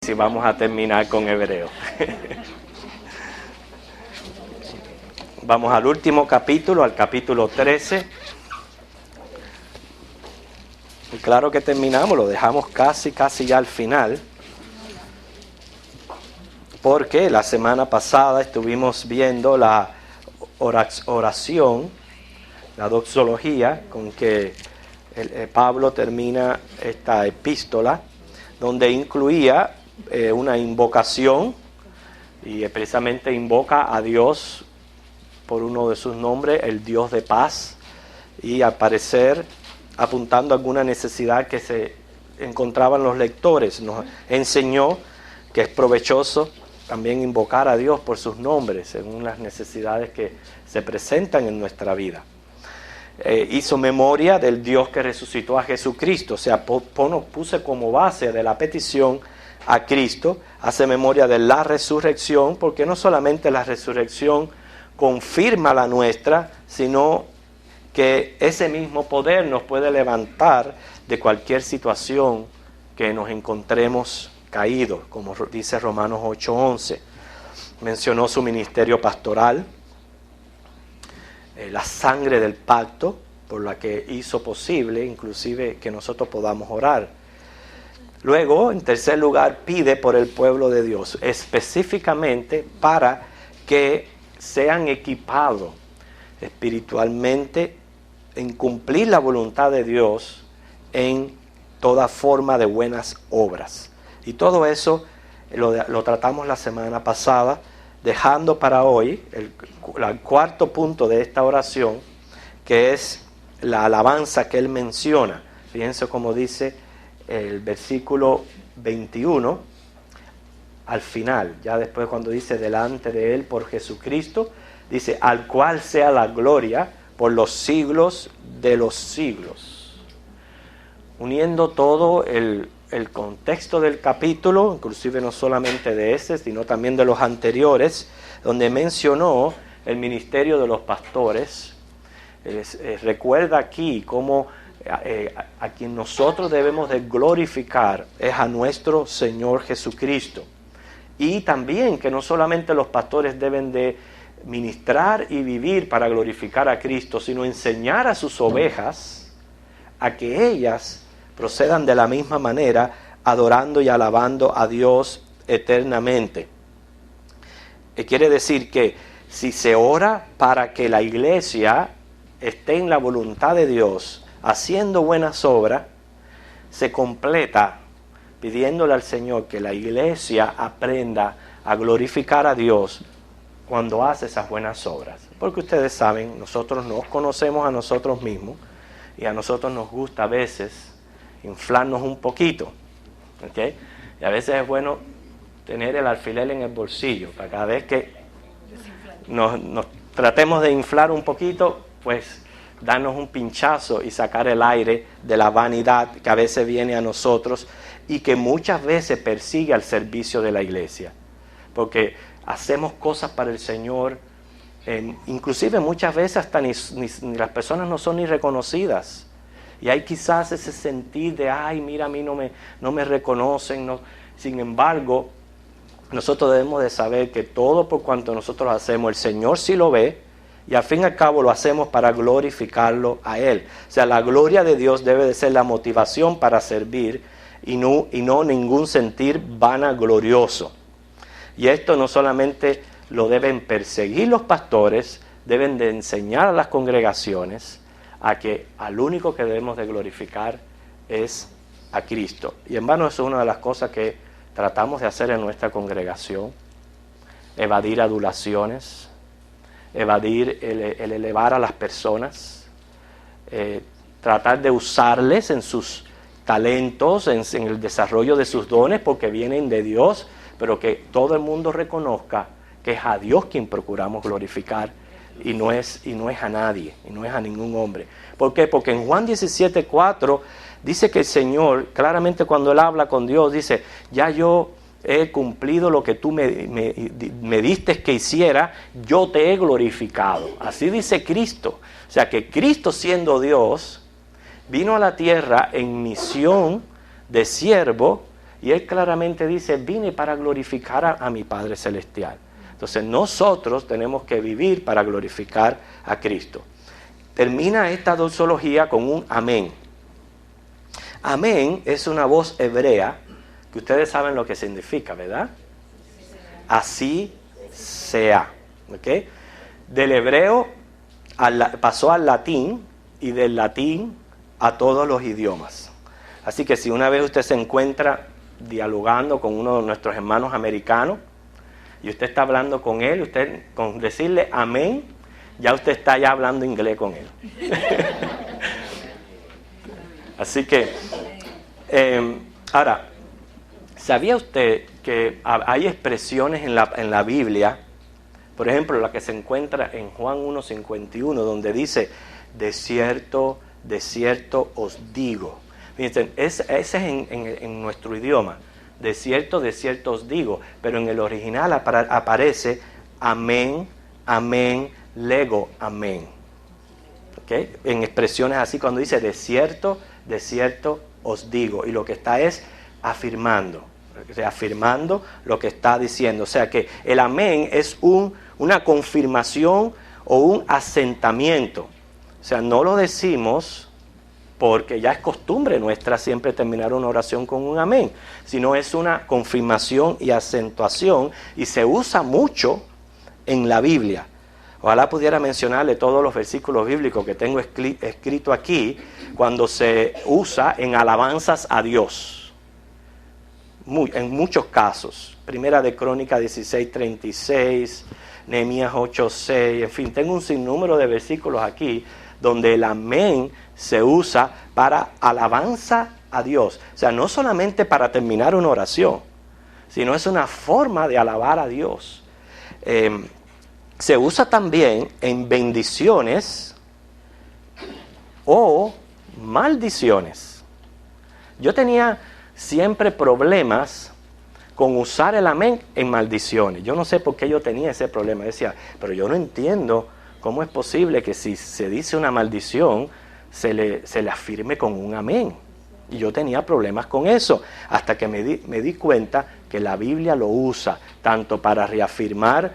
Si vamos a terminar con Hebreo. Vamos al último capítulo, al capítulo 13. Y claro que terminamos, lo dejamos casi ya al final. Porque la semana pasada estuvimos viendo la oración, la doxología, con que Pablo termina esta epístola, donde incluía una invocación, y precisamente invoca a Dios por uno de sus nombres, el Dios de paz, y al parecer apuntando a alguna necesidad que se encontraban los lectores. Nos enseñó que es provechoso también invocar a Dios por sus nombres, según las necesidades que se presentan en nuestra vida. Hizo memoria del Dios que resucitó a Jesucristo, o sea, puse como base de la petición a Cristo, hace memoria de la resurrección, porque no solamente la resurrección confirma la nuestra, sino que ese mismo poder nos puede levantar de cualquier situación que nos encontremos caídos, como dice Romanos 8:11. Mencionó su ministerio pastoral, la sangre del pacto, por la que hizo posible inclusive que nosotros podamos orar. Luego, en tercer lugar, pide por el pueblo de Dios, específicamente para que sean equipados espiritualmente en cumplir la voluntad de Dios en toda forma de buenas obras. Y todo eso lo tratamos la semana pasada, dejando para hoy el cuarto punto de esta oración, que es la alabanza que él menciona. Fíjense cómo dice el versículo 21, al final, ya después cuando dice delante de él por Jesucristo, dice al cual sea la gloria por los siglos de los siglos. Uniendo todo el contexto del capítulo, inclusive no solamente de ese, sino también de los anteriores, donde mencionó el ministerio de los pastores. Recuerda aquí cómo a quien nosotros debemos de glorificar es a nuestro Señor Jesucristo. Y también que no solamente los pastores deben de ministrar y vivir para glorificar a Cristo, sino enseñar a sus ovejas a que ellas procedan de la misma manera, adorando y alabando a Dios eternamente. Quiere decir que si se ora para que la iglesia esté en la voluntad de Dios, haciendo buenas obras, se completa pidiéndole al Señor que la iglesia aprenda a glorificar a Dios cuando hace esas buenas obras. Porque ustedes saben, nosotros nos conocemos a nosotros mismos y a nosotros nos gusta a veces inflarnos un poquito, ¿okay? Y a veces es bueno tener el alfiler en el bolsillo, para cada vez que nos tratemos de inflar un poquito, pues darnos un pinchazo y sacar el aire de la vanidad que a veces viene a nosotros y que muchas veces persigue al servicio de la iglesia. Porque hacemos cosas para el Señor, inclusive muchas veces hasta ni las personas no son ni reconocidas. Y hay quizás ese sentir de, ay, mira, a mí no me reconocen. No. Sin embargo, nosotros debemos de saber que todo por cuanto nosotros hacemos, el Señor sí lo ve, y al fin y al cabo lo hacemos para glorificarlo a Él. O sea, la gloria de Dios debe de ser la motivación para servir y no ningún sentir vanaglorioso. Y esto no solamente lo deben perseguir los pastores, deben de enseñar a las congregaciones a que al único que debemos de glorificar es a Cristo. Y en vano eso es una de las cosas que tratamos de hacer en nuestra congregación, evadir adulaciones, evadir el elevar a las personas, tratar de usarles en sus talentos, en el desarrollo de sus dones, porque vienen de Dios, pero que todo el mundo reconozca que es a Dios quien procuramos glorificar y no es a nadie, y no es a ningún hombre. ¿Por qué? Porque en Juan 17:4 dice que el Señor, claramente cuando Él habla con Dios, dice, ya yo he cumplido lo que tú me diste que hiciera, yo te he glorificado. Así dice Cristo. O sea que Cristo, siendo Dios, vino a la tierra en misión de siervo Y Él claramente dice, vine para glorificar a mi Padre Celestial. Entonces nosotros tenemos que vivir para glorificar a Cristo. Termina esta doxología con un amén. Amén es una voz hebrea que ustedes saben lo que significa, ¿verdad? Así sea. ¿Okay? Del hebreo pasó al latín y del latín a todos los idiomas. Así que si una vez usted se encuentra dialogando con uno de nuestros hermanos americanos y usted está hablando con él, usted con decirle amén, ya usted está ya hablando inglés con él. Así que, ahora, ¿sabía usted que hay expresiones en la Biblia? Por ejemplo, la que se encuentra en Juan 1:51, donde dice, de cierto os digo. Fíjense, ese es en nuestro idioma, de cierto os digo, pero en el original aparece amén, amén, lego, amén. ¿Okay? En expresiones así, cuando dice de cierto os digo, y lo que está es afirmando, reafirmando lo que está diciendo. O sea que el amén es una confirmación o un asentamiento. O sea, no lo decimos porque ya es costumbre nuestra siempre terminar una oración con un amén, sino es una confirmación y acentuación, y se usa mucho en la Biblia. Ojalá pudiera mencionarle todos los versículos bíblicos que tengo escrito aquí, cuando se usa en alabanzas a Dios. En muchos casos. Primera de Crónicas 16:36, Nehemías 8:6, en fin, tengo un sinnúmero de versículos aquí donde el amén se usa para alabanza a Dios. O sea, no solamente para terminar una oración, sino es una forma de alabar a Dios. Se usa también en bendiciones o maldiciones. Yo tenía siempre problemas con usar el amén en maldiciones. Yo no sé por qué yo tenía ese problema. Decía, pero yo no entiendo cómo es posible que si se dice una maldición, se le afirme con un amén. Y yo tenía problemas con eso, hasta que me di cuenta que la Biblia lo usa tanto para reafirmar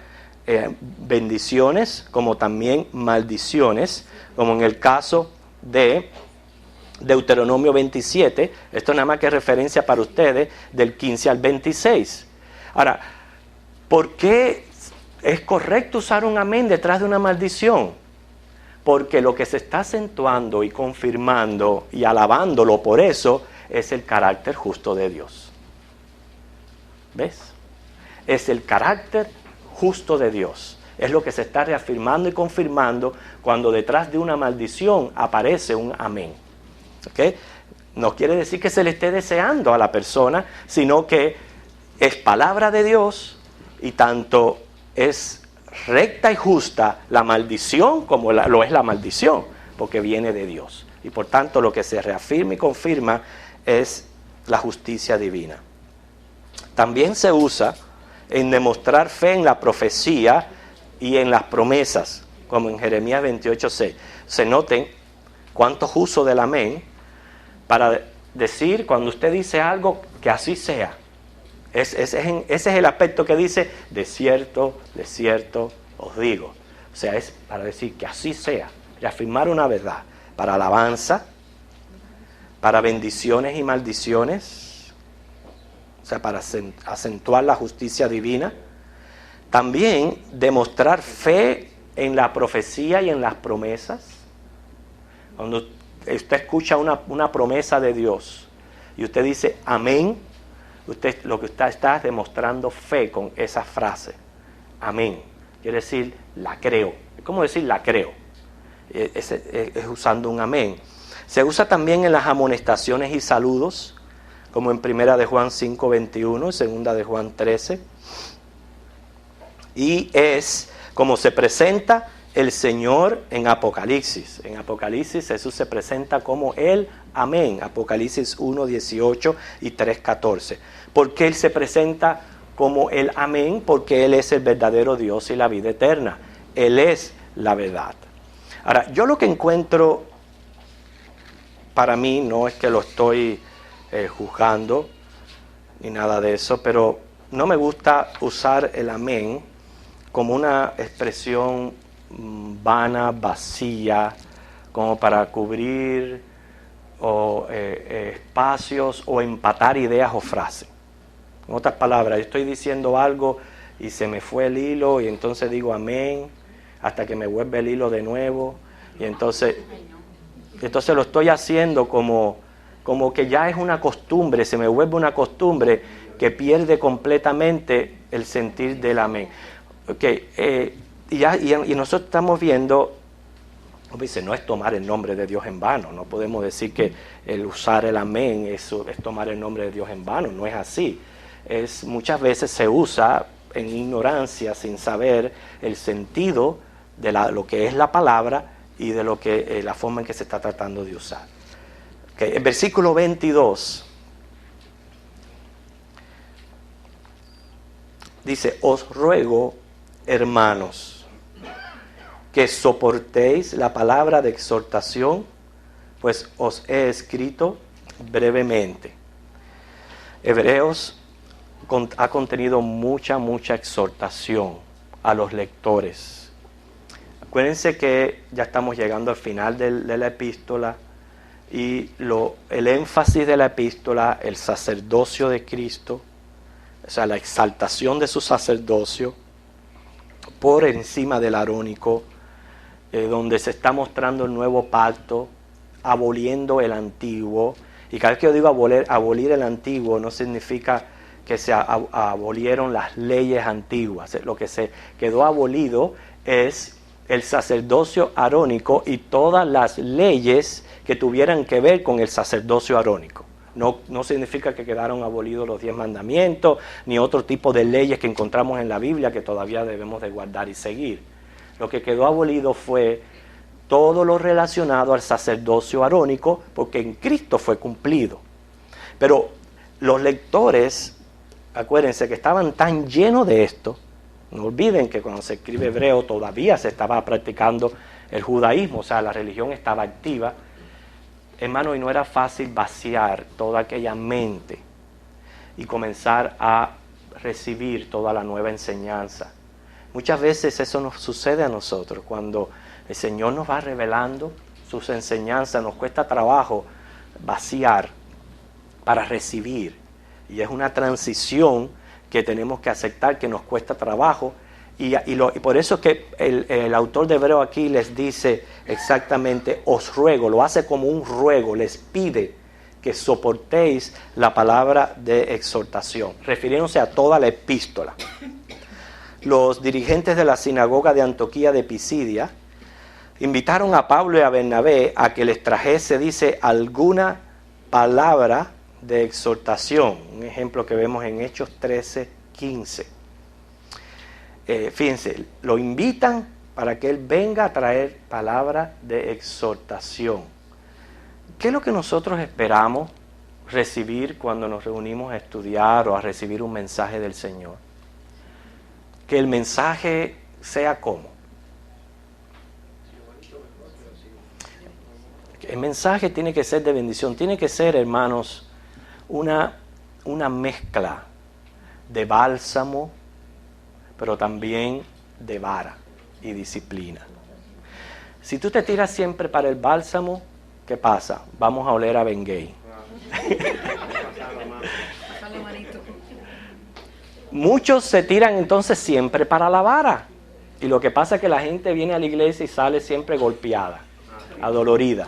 bendiciones como también maldiciones, como en el caso de Deuteronomio 27, esto nada más que referencia para ustedes, del 15 al 26. Ahora, ¿por qué es correcto usar un amén detrás de una maldición? Porque lo que se está acentuando y confirmando y alabándolo por eso es el carácter justo de Dios. ¿Ves? Es el carácter justo de Dios. Es lo que se está reafirmando y confirmando cuando detrás de una maldición aparece un amén. ¿Okay? No quiere decir que se le esté deseando a la persona, sino que es palabra de Dios y tanto es recta y justa la maldición como lo es la maldición, porque viene de Dios. Y por tanto lo que se reafirma y confirma es la justicia divina. También se usa en demostrar fe en la profecía y en las promesas, como en Jeremías 28:6. Se noten cuántos usos del amén para decir, cuando usted dice algo, que así sea. Ese es el aspecto que dice, de cierto os digo. O sea, es para decir que así sea, reafirmar una verdad, para alabanza, para bendiciones y maldiciones, o sea, para acentuar la justicia divina. También demostrar fe en la profecía y en las promesas. Cuando usted escucha una promesa de Dios y usted dice amén, lo que usted está es demostrando fe con esa frase. Amén. Quiere decir, la creo. ¿Cómo decir la creo? Es usando un amén. Se usa también en las amonestaciones y saludos, como en 1 de Juan 5:21 y 2 de Juan 13. Y es como se presenta el Señor en Apocalipsis. En Apocalipsis Jesús se presenta como el amén. Apocalipsis 1:18 y 3:14. ¿Por qué Él se presenta como el amén? Porque Él es el verdadero Dios y la vida eterna. Él es la verdad. Ahora, yo lo que encuentro, para mí, no es que lo estoy juzgando, ni nada de eso, pero no me gusta usar el amén como una expresión vana, vacía, como para cubrir espacios o empatar ideas o frases. En otras palabras, yo estoy diciendo algo y se me fue el hilo y entonces digo amén hasta que me vuelve el hilo de nuevo y entonces lo estoy haciendo como que ya es una costumbre, se me vuelve una costumbre que pierde completamente el sentir del amén. Y nosotros estamos viendo, dice, no es tomar el nombre de Dios en vano, no podemos decir que el usar el amén es tomar el nombre de Dios en vano, no es así. Muchas veces se usa en ignorancia, sin saber el sentido de lo que es la palabra y de la forma en que se está tratando de usar. El versículo 22 dice, os ruego, hermanos, que soportéis la palabra de exhortación, pues os he escrito brevemente. Hebreos ha contenido mucha exhortación a los lectores. Acuérdense que ya estamos llegando al final de la epístola y el énfasis de la epístola, el sacerdocio de Cristo, o sea, la exaltación de su sacerdocio por encima del arónico, donde se está mostrando el nuevo pacto, aboliendo el antiguo. Y cada vez que yo digo abolir el antiguo, no significa que se abolieron las leyes antiguas. Lo que se quedó abolido es el sacerdocio arónico y todas las leyes que tuvieran que ver con el sacerdocio arónico. No significa que quedaron abolidos los 10 mandamientos, ni otro tipo de leyes que encontramos en la Biblia que todavía debemos de guardar y seguir. Lo que quedó abolido fue todo lo relacionado al sacerdocio arónico, porque en Cristo fue cumplido. Pero los lectores, acuérdense que estaban tan llenos de esto, no olviden que cuando se escribe hebreo todavía se estaba practicando el judaísmo, o sea, la religión estaba activa. Hermano, y no era fácil vaciar toda aquella mente y comenzar a recibir toda la nueva enseñanza. Muchas veces eso nos sucede a nosotros, cuando el Señor nos va revelando sus enseñanzas, nos cuesta trabajo vaciar para recibir. Y es una transición que tenemos que aceptar, que nos cuesta trabajo. Y por eso que el autor de Hebreo aquí les dice exactamente, os ruego, lo hace como un ruego, les pide que soportéis la palabra de exhortación, refiriéndose a toda la epístola. Los dirigentes de la sinagoga de Antioquía de Pisidia invitaron a Pablo y a Bernabé a que les trajese, dice, alguna palabra de exhortación. Un ejemplo que vemos en Hechos 13:15. Fíjense, lo invitan para que él venga a traer palabra de exhortación. ¿Qué es lo que nosotros esperamos recibir cuando nos reunimos a estudiar o a recibir un mensaje del Señor? Que el mensaje sea como. El mensaje tiene que ser de bendición, tiene que ser, hermanos, una mezcla de bálsamo, pero también de vara y disciplina. Si tú te tiras siempre para el bálsamo, ¿qué pasa? Vamos a oler a Bengay. Muchos se tiran entonces siempre para la vara. Y lo que pasa es que la gente viene a la iglesia y sale siempre golpeada, adolorida.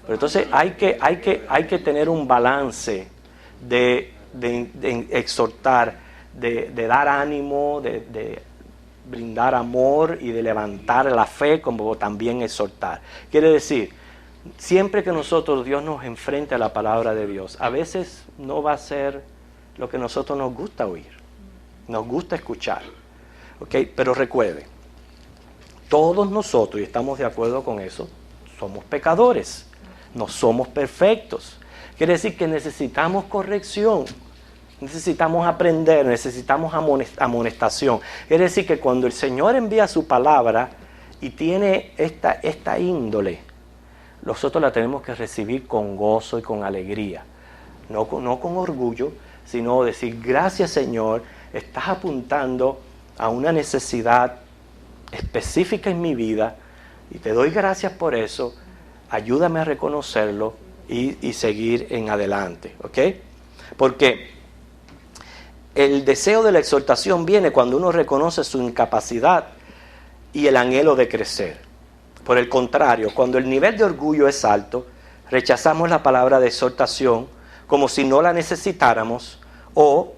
Pero entonces hay que tener un balance de exhortar, de dar ánimo, de brindar amor y de levantar la fe, como también exhortar. Quiere decir, siempre que Dios nos enfrente a la palabra de Dios, a veces no va a ser lo que a nosotros nos gusta oír, nos gusta escuchar. ¿Okay? Pero recuerde, todos nosotros, y estamos de acuerdo con eso, somos pecadores, no somos perfectos. Quiere decir que necesitamos corrección, necesitamos aprender, necesitamos amonestación. Quiere decir que cuando el Señor envía su palabra y tiene esta índole, nosotros la tenemos que recibir con gozo y con alegría, no con orgullo, sino decir, gracias Señor, estás apuntando a una necesidad específica en mi vida y te doy gracias por eso, ayúdame a reconocerlo y seguir en adelante, ¿ok? Porque el deseo de la exhortación viene cuando uno reconoce su incapacidad y el anhelo de crecer. Por el contrario, cuando el nivel de orgullo es alto, rechazamos la palabra de exhortación como si no la necesitáramos, o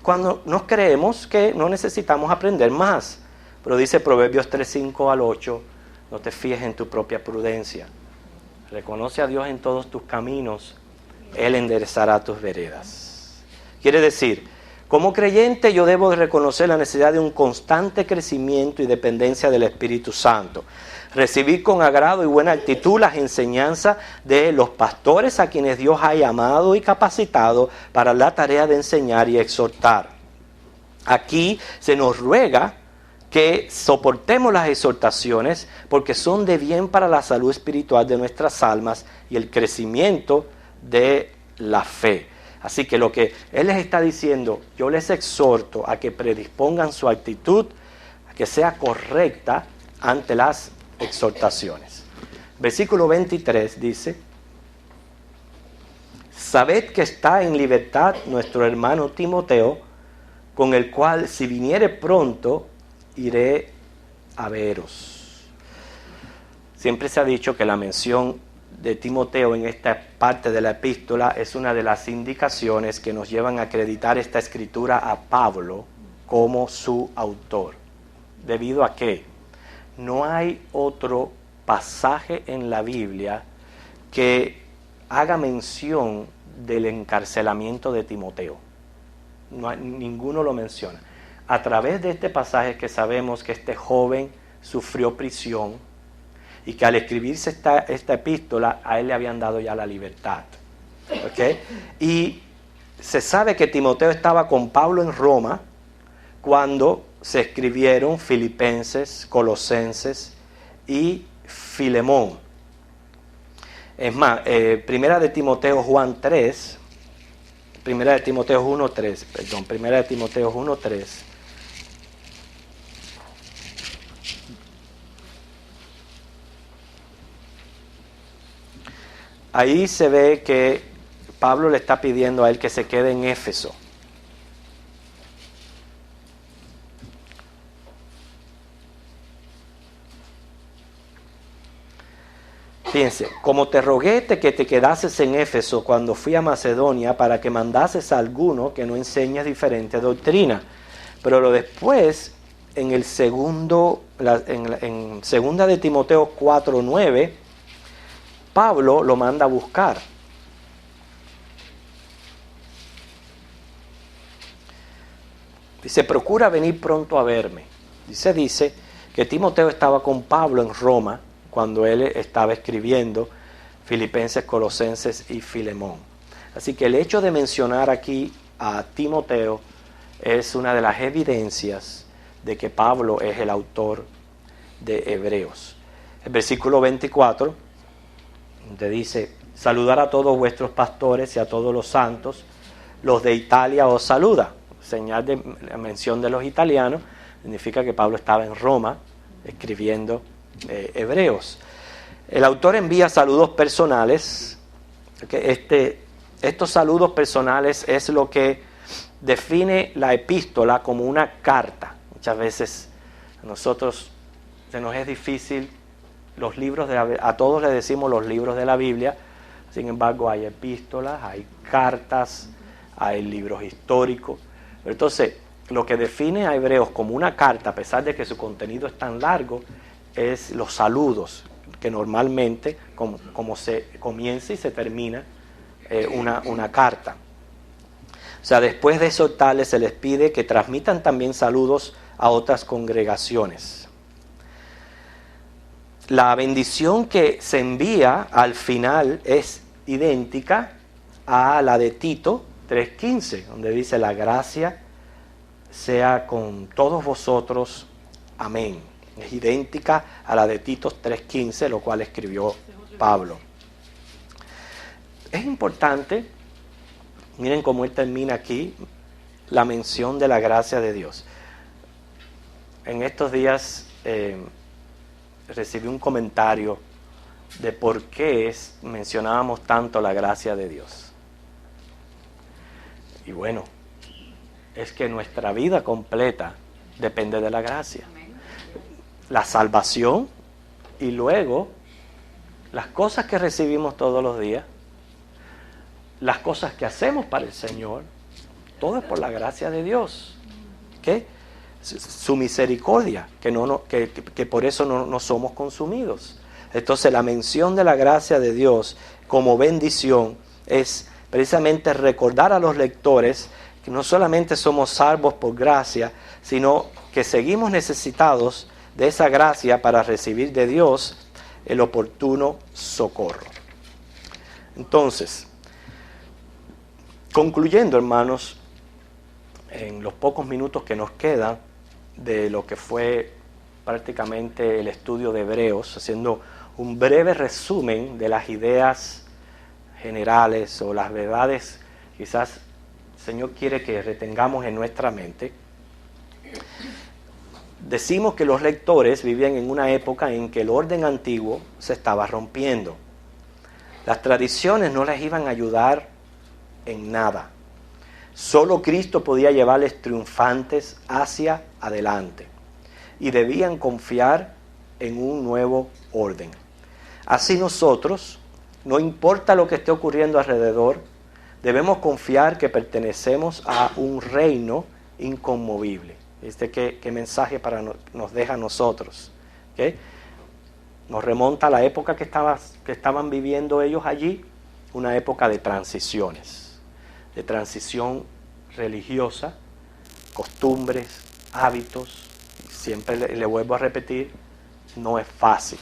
cuando nos creemos que no necesitamos aprender más. Pero dice Proverbios 3:5-8, no te fíes en tu propia prudencia. Reconoce a Dios en todos tus caminos, Él enderezará tus veredas. Quiere decir, como creyente yo debo de reconocer la necesidad de un constante crecimiento y dependencia del Espíritu Santo. Recibir con agrado y buena actitud las enseñanzas de los pastores a quienes Dios ha llamado y capacitado para la tarea de enseñar y exhortar. Aquí se nos ruega que soportemos las exhortaciones porque son de bien para la salud espiritual de nuestras almas y el crecimiento de la fe. Así que lo que Él les está diciendo, yo les exhorto a que predispongan su actitud, a que sea correcta ante las exhortaciones. Versículo 23 dice, sabed que está en libertad nuestro hermano Timoteo, con el cual si viniere pronto, iré a veros. Siempre se ha dicho que la mención de Timoteo en esta parte de la epístola es una de las indicaciones que nos llevan a acreditar esta escritura a Pablo como su autor. ¿Debido a qué? No hay otro pasaje en la Biblia que haga mención del encarcelamiento de Timoteo. Ninguno lo menciona. A través de este pasaje que sabemos que este joven sufrió prisión y que al escribirse esta epístola a él le habían dado ya la libertad. ¿Okay? Y se sabe que Timoteo estaba con Pablo en Roma cuando se escribieron Filipenses, Colosenses y Filemón. Es más, Primera de Timoteo 1:3, Primera de Timoteo 1:3, ahí se ve que Pablo le está pidiendo a él que se quede en Éfeso. Fíjense, como te rogué que te quedases en Éfeso cuando fui a Macedonia para que mandases a alguno que no enseñe diferente doctrina. Pero después, en segunda de Timoteo 4:9, Pablo lo manda a buscar. Dice, procura venir pronto a verme. Dice que Timoteo estaba con Pablo en Roma cuando él estaba escribiendo Filipenses, Colosenses y Filemón. Así que el hecho de mencionar aquí a Timoteo es una de las evidencias de que Pablo es el autor de Hebreos. El versículo 24, donde dice, saludar a todos vuestros pastores y a todos los santos, los de Italia os saluda. Señal de la mención de los italianos, significa que Pablo estaba en Roma escribiendo Hebreos. El autor envía saludos personales. Estos saludos personales es lo que define la epístola como una carta. Muchas veces a nosotros se nos es difícil los libros a todos les decimos los libros de la Biblia, sin embargo hay epístolas, hay cartas, hay libros históricos. Pero entonces, lo que define a Hebreos como una carta, a pesar de que su contenido es tan largo, es los saludos, que normalmente, como se comienza y se termina una carta. O sea, después de exhortarles, se les pide que transmitan también saludos a otras congregaciones. La bendición que se envía al final es idéntica a la de Tito 3:15, donde dice, la gracia sea con todos vosotros. Amén. Es idéntica a la de Tito 3:15, lo cual escribió Pablo. Es importante Miren cómo él termina aquí la mención de la gracia de Dios. En estos días recibí un comentario de por qué mencionábamos tanto la gracia de Dios. Y bueno, es que nuestra vida completa depende de la gracia. La salvación y luego las cosas que recibimos todos los días, las cosas que hacemos para el Señor, todo es por la gracia de Dios. ¿Qué? Su misericordia, que por eso no somos consumidos. Entonces la mención de la gracia de Dios como bendición es precisamente recordar a los lectores que no solamente somos salvos por gracia, sino que seguimos necesitados de esa gracia para recibir de Dios el oportuno socorro. Entonces, concluyendo, hermanos, en los pocos minutos que nos quedan de lo que fue prácticamente el estudio de Hebreos, haciendo un breve resumen de las ideas generales o las verdades quizás el Señor quiere que retengamos en nuestra mente. Decimos que los lectores vivían en una época en que el orden antiguo se estaba rompiendo. Las tradiciones no les iban a ayudar en nada. Solo Cristo podía llevarles triunfantes hacia adelante. Y debían confiar en un nuevo orden. Así nosotros, no importa lo que esté ocurriendo alrededor, debemos confiar que pertenecemos a un reino inconmovible. ¿Qué mensaje nos deja a nosotros? ¿Okay? Nos remonta a la época que estaban viviendo ellos allí, una época de transiciones, de transición religiosa, costumbres, hábitos. Siempre le vuelvo a repetir, no es fácil.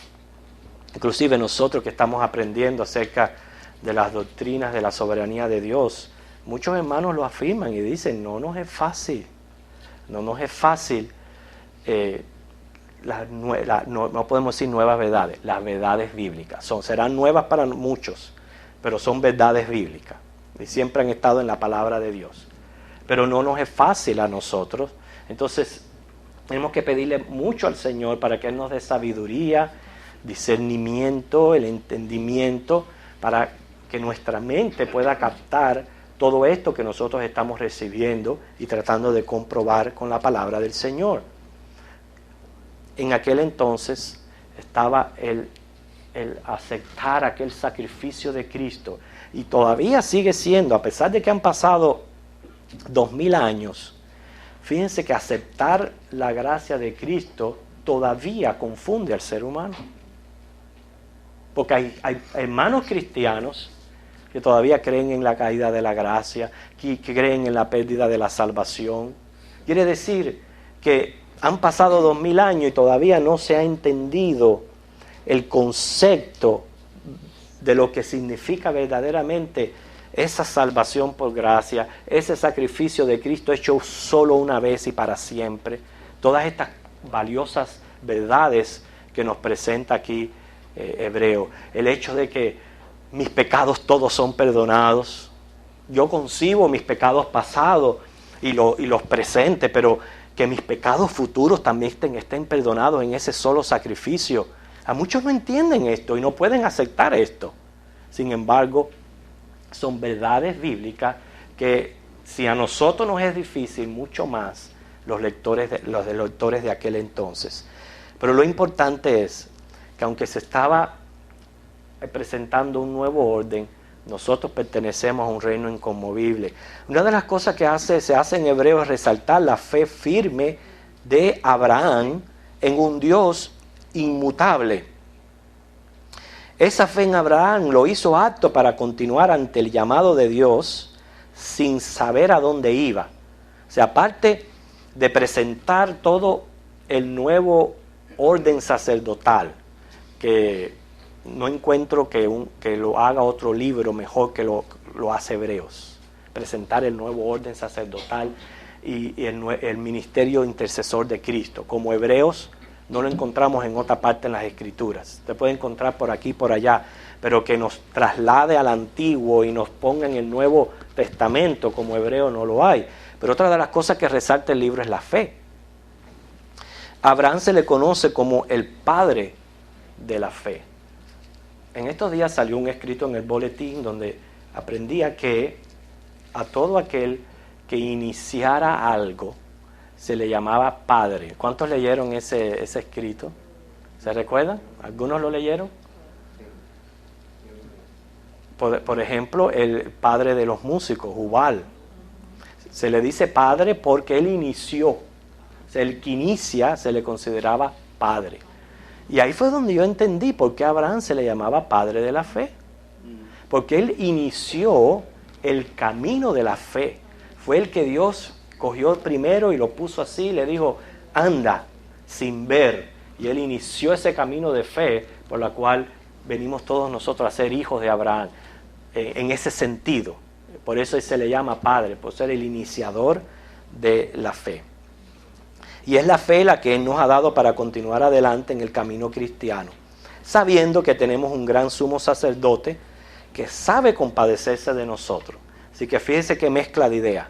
Inclusive nosotros que estamos aprendiendo acerca de las doctrinas de la soberanía de Dios, muchos hermanos lo afirman y dicen, no nos es fácil. No nos es fácil, no podemos decir nuevas verdades, las verdades bíblicas. Serán nuevas para muchos, pero son verdades bíblicas. Y siempre han estado en la palabra de Dios. Pero no nos es fácil a nosotros. Entonces, tenemos que pedirle mucho al Señor para que Él nos dé sabiduría, discernimiento, el entendimiento, para que nuestra mente pueda captar todo esto que nosotros estamos recibiendo y tratando de comprobar con la palabra del Señor. En aquel entonces estaba el aceptar aquel sacrificio de Cristo. Y todavía sigue siendo, a pesar de que han pasado 2000 años, fíjense que aceptar la gracia de Cristo todavía confunde al ser humano. Porque hay hermanos cristianos que todavía creen en la caída de la gracia, que creen en la pérdida de la salvación. Quiere decir que han pasado 2000 años y todavía no se ha entendido el concepto de lo que significa verdaderamente esa salvación por gracia, ese sacrificio de Cristo hecho solo una vez y para siempre. Todas estas valiosas verdades que nos presenta aquí Hebreo. El hecho de que mis pecados todos son perdonados. Yo concibo mis pecados pasados y los presentes, pero que mis pecados futuros también estén perdonados en ese solo sacrificio. A muchos no entienden esto y no pueden aceptar esto. Sin embargo, son verdades bíblicas que si a nosotros nos es difícil, mucho más los lectores de aquel entonces. Pero lo importante es que aunque se estaba presentando un nuevo orden, nosotros pertenecemos a un reino inconmovible. Una de las cosas que se hace en Hebreo es resaltar la fe firme de Abraham en un Dios inmutable. Esa fe en Abraham lo hizo apto para continuar ante el llamado de Dios sin saber a dónde iba. O sea, aparte de presentar todo el nuevo orden sacerdotal, que no encuentro que lo haga otro libro mejor que lo hace Hebreos. Presentar el nuevo orden sacerdotal y el ministerio intercesor de Cristo. Como Hebreos no lo encontramos en otra parte en las Escrituras. Se puede encontrar por aquí, por allá, pero que nos traslade al Antiguo y nos ponga en el Nuevo Testamento como hebreo no lo hay. Pero otra de las cosas que resalta el libro es la fe. A Abraham se le conoce como el padre de la fe. En estos días salió un escrito en el boletín donde aprendía que a todo aquel que iniciara algo se le llamaba padre. ¿Cuántos leyeron ese escrito? ¿Se recuerdan? ¿Algunos lo leyeron? Por ejemplo, el padre de los músicos, Jubal. Se le dice padre porque él inició. O sea, el que inicia se le consideraba padre. Y ahí fue donde yo entendí por qué a Abraham se le llamaba padre de la fe. Porque él inició el camino de la fe. Fue el que Dios cogió primero y lo puso así y le dijo, anda, sin ver. Y él inició ese camino de fe por la cual venimos todos nosotros a ser hijos de Abraham. En ese sentido. Por eso se le llama padre, por ser el iniciador de la fe. Y es la fe la que Él nos ha dado para continuar adelante en el camino cristiano, sabiendo que tenemos un gran sumo sacerdote que sabe compadecerse de nosotros. Así que fíjense que mezcla de ideas.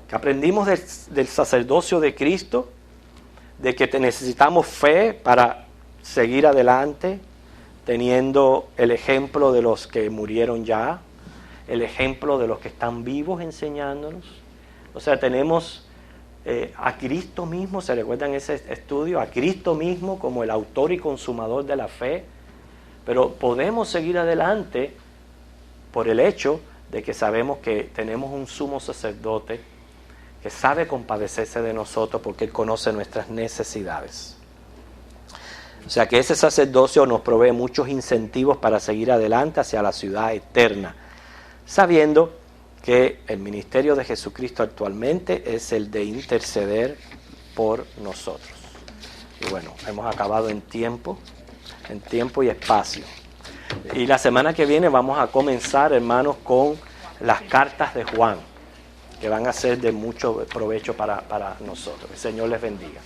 Que aprendimos del sacerdocio de Cristo, de que necesitamos fe para seguir adelante, teniendo el ejemplo de los que murieron ya, el ejemplo de los que están vivos enseñándonos. O sea, tenemos a Cristo mismo, ¿se recuerdan ese estudio? A Cristo mismo como el autor y consumador de la fe. Pero podemos seguir adelante por el hecho de que sabemos que tenemos un sumo sacerdote que sabe compadecerse de nosotros porque Él conoce nuestras necesidades. O sea que ese sacerdocio nos provee muchos incentivos para seguir adelante hacia la ciudad eterna, sabiendo que el ministerio de Jesucristo actualmente es el de interceder por nosotros. Y bueno, hemos acabado en tiempo y espacio. Y la semana que viene vamos a comenzar, hermanos, con las cartas de Juan, que van a ser de mucho provecho para nosotros. El Señor les bendiga.